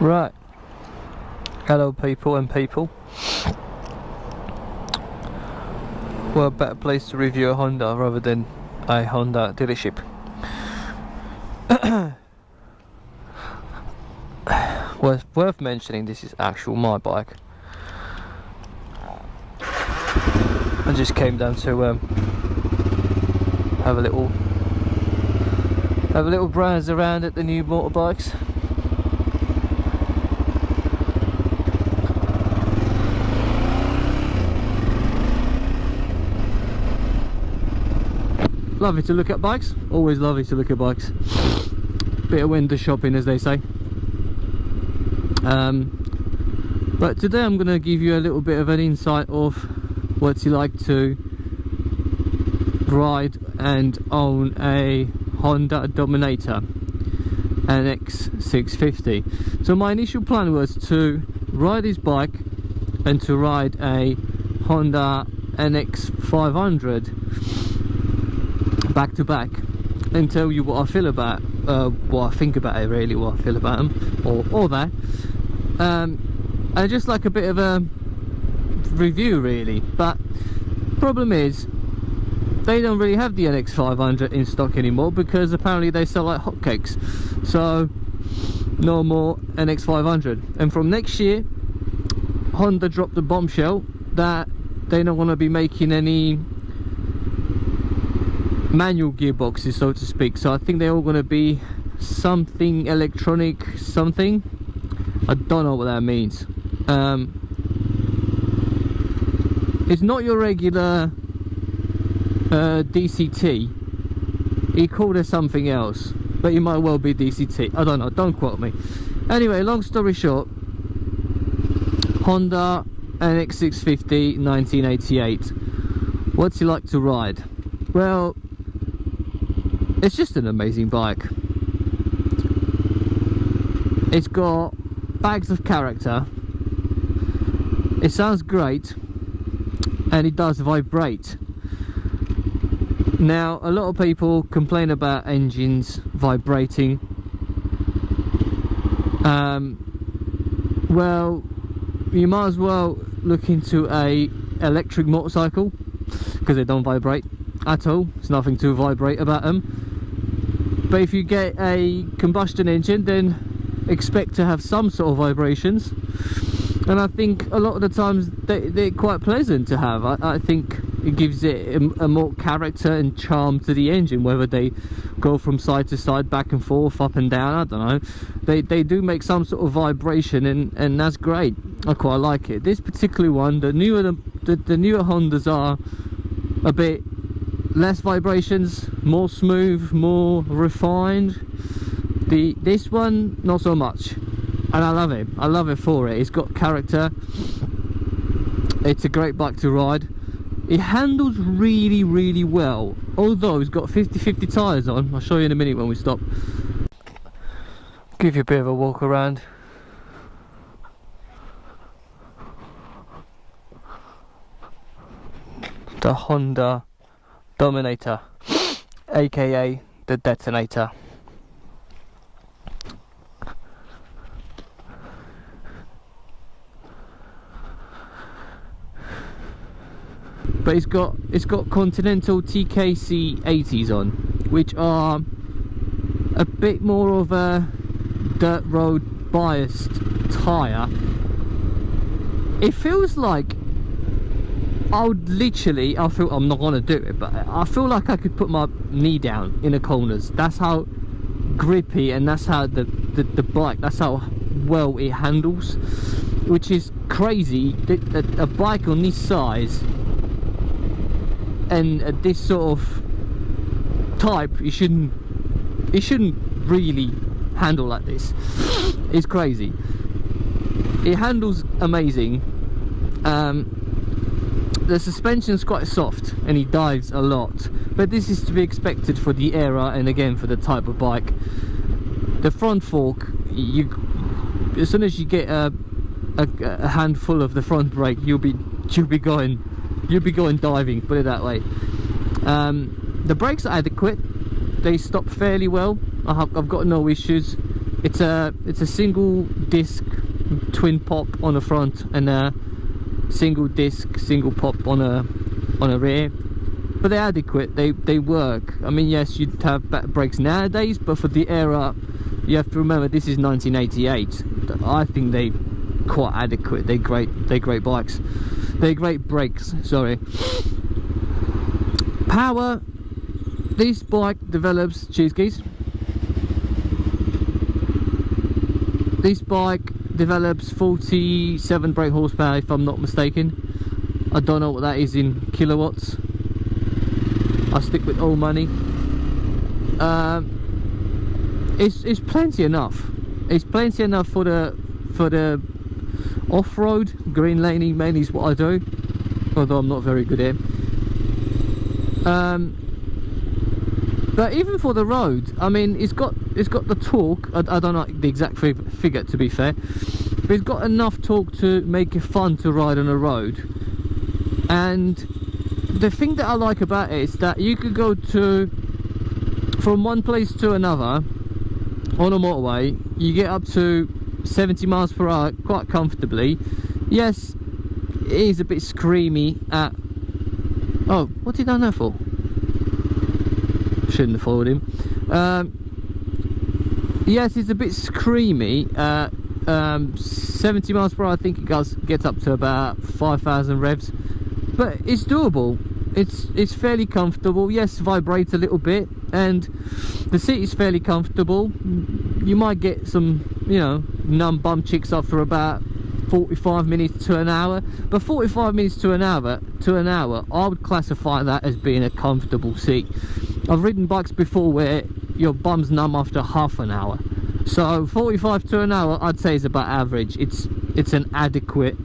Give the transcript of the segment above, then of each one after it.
Right, hello people and people. Well, a better place to review a Honda rather than a Honda dealership. Well, worth mentioning, this is actual my bike. I just came down to have a little browse around at the new motorbikes. Lovely to look at bikes, always lovely to look at bikes. Bit of window shopping, as they say. But today I'm going to give you a little bit of an insight of what it's like to ride and own a Honda Dominator NX650. So my initial plan was to ride this bike and to ride a Honda NX500 back to back and tell you what I feel about what I think about it, really, what I feel about them, or that, and just like a bit of a review, really. But problem is, they don't really have the NX500 in stock anymore because apparently they sell like hotcakes. So no more NX500, and from next year Honda dropped the bombshell that they're not going to be making any manual gearboxes, so to speak. So I think they're all going to be something electronic something. I don't know what that means. It's not your regular DCT. He called it something else, but it might well be DCT. I don't know, don't quote me. Anyway, long story short, Honda NX650 1988. What's he like to ride? Well, it's just an amazing bike. It's got bags of character. It sounds great, and it does vibrate. Now, a lot of people complain about engines vibrating. Well, you might as well look into a electric motorcycle, because they don't vibrate at all. There's nothing to vibrate about them. But if you get a combustion engine, then expect to have some sort of vibrations, and I think a lot of the times they're quite pleasant to have. I think it gives it a more character and charm to the engine, whether they go from side to side, back and forth, up and down, I don't know. They do make some sort of vibration, and that's great. I quite like it. This particular one, the newer Hondas are a bit less vibrations, more smooth, more refined. This one, not so much, and I love it. I love it for it. It's got character. It's a great bike to ride. It handles really, really well, although it's got 50/50 tyres on. I'll show you in a minute when we stop. Give you a bit of a walk around. The Honda Dominator, aka the Detonator. But it's got Continental TKC 80s on, which are a bit more of a dirt road biased tyre. It feels like I'm not gonna do it, but I feel like I could put my knee down in the corners. That's how grippy, and that's how the bike, that's how well it handles, which is crazy. A bike on this size and this sort of type, it shouldn't really handle like this. It's crazy. It handles amazing. The suspension's quite soft and it dives a lot, but this is to be expected for the era, and again for the type of bike. The front fork, as soon as you get a handful of the front brake, you'll be going diving, put it that way. The brakes are adequate. They stop fairly well. I've got no issues. It's a single disc twin pop on the front and a single disc single pop on a rear, but they're adequate. They work. I mean, yes, you'd have better brakes nowadays, but for the era, you have to remember this is 1988. I think they quite adequate. They're great bikes. They're great brakes, sorry. Power, this bike develops cheese keys. This bike develops 47 brake horsepower, if I'm not mistaken. I don't know what that is in kilowatts. I stick with all money. It's plenty enough. It's plenty enough for the off-road. Green laning mainly is what I do, although I'm not very good at it. But even for the road, I mean, it's got the torque. I don't know the exact figure, to be fair, but it's got enough torque to make it fun to ride on a road. And the thing that I like about it is that you could go from one place to another on a motorway. You get up to 70 miles per hour quite comfortably. Yes, it is a bit screamy at... Oh, what did I know for? Shouldn't have followed him. Yes, it's a bit screamy. 70 miles per hour, I think it gets up to about 5,000 revs, but it's doable. It's fairly comfortable. Yes, vibrates a little bit, and the seat is fairly comfortable. You might get some, you know, numb bum chicks after about 45 minutes to an hour, but 45 minutes to an hour, I would classify that as being a comfortable seat. I've ridden bikes before where your bum's numb after half an hour, so 45 to an hour I'd say is about average. It's an adequate,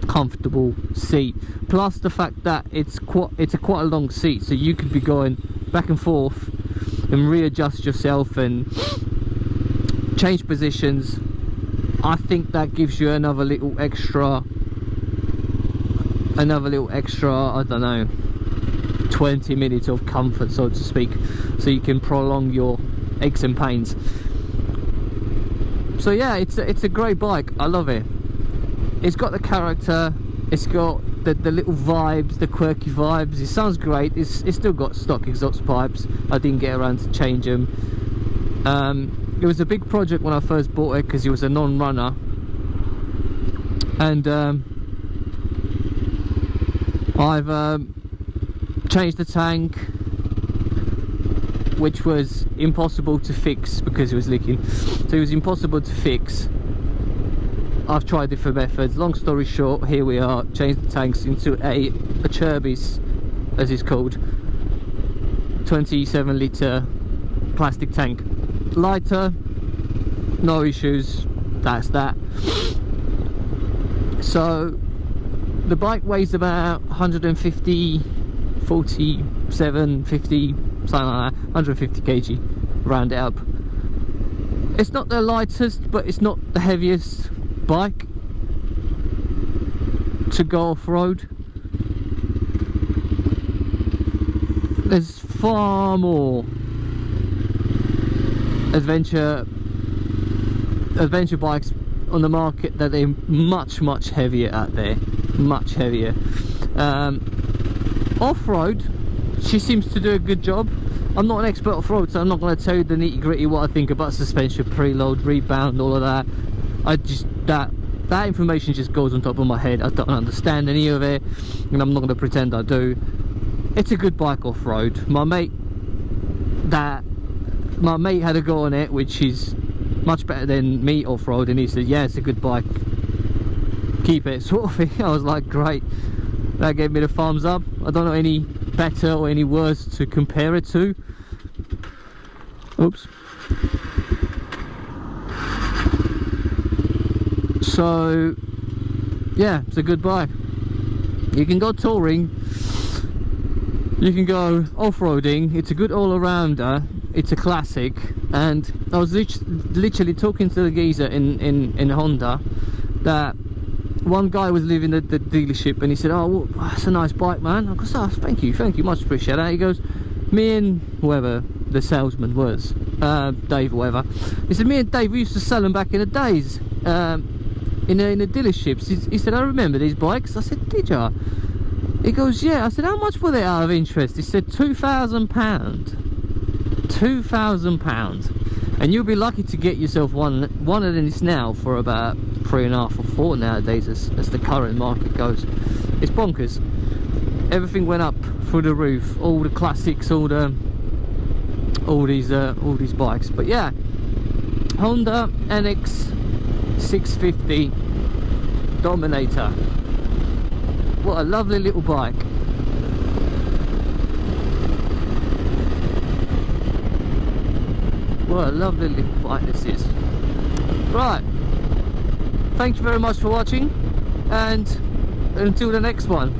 comfortable seat, plus the fact that it's quite a long seat, so you could be going back and forth and readjust yourself and change positions. I think that gives you another little extra, I don't know, 20 minutes of comfort, so to speak, so you can prolong your aches and pains. So yeah, it's a great bike. I love it. It's got the character, it's got the little vibes, the quirky vibes. It sounds great. It's still got stock exhaust pipes. I didn't get around to change them. It was a big project when I first bought it because it was a non-runner, and I've changed the tank, which was impossible to fix because it was leaking, so it was impossible to fix. I've tried different methods. Long story short, here we are. Changed the tanks into a Cherbis, as it's called, 27 litre plastic tank. Lighter, no issues. That's that. So the bike weighs about 150, 47, 50, something like that, 150 kg, round it up. It's not the lightest, but it's not the heaviest bike to go off-road. There's far more adventure bikes on the market that they're much heavier out there, much heavier. Off-road, she seems to do a good job. I'm not an expert off-road, so I'm not going to tell you the nitty-gritty what I think about suspension, preload, rebound, all of that. That information just goes on top of my head. I don't understand any of it, and I'm not going to pretend I do. It's a good bike off-road. My mate had a go on it, which is much better than me off-road, and he said, yeah, it's a good bike, keep it, sort of thing. I was like, great. That gave me the thumbs up. I don't know any better or any worse to compare it to. Oops. So yeah, it's a good bike. You can go touring, you can go off-roading. It's a good all-arounder. It's a classic. And I was literally talking to the geezer in Honda, that one guy was leaving the dealership, and he said, oh, well, that's a nice bike, man. I go, oh, thank you, much appreciate that. He goes, me and whoever the salesman was, Dave or whatever. He said, me and Dave, we used to sell them back in the days, in the dealerships. He said, I remember these bikes. I said, did ya? He goes, yeah. I said, how much were they out of interest? He said, £2,000. £2,000. And you'll be lucky to get yourself one of these now for about 3.5 or 4 nowadays, as the current market goes. It's bonkers. Everything went up through the roof. All the classics, all these bikes. But yeah, Honda NX650 Dominator. What a lovely little bike. What a lovely little bike this is. Right, thank you very much for watching, and until the next one.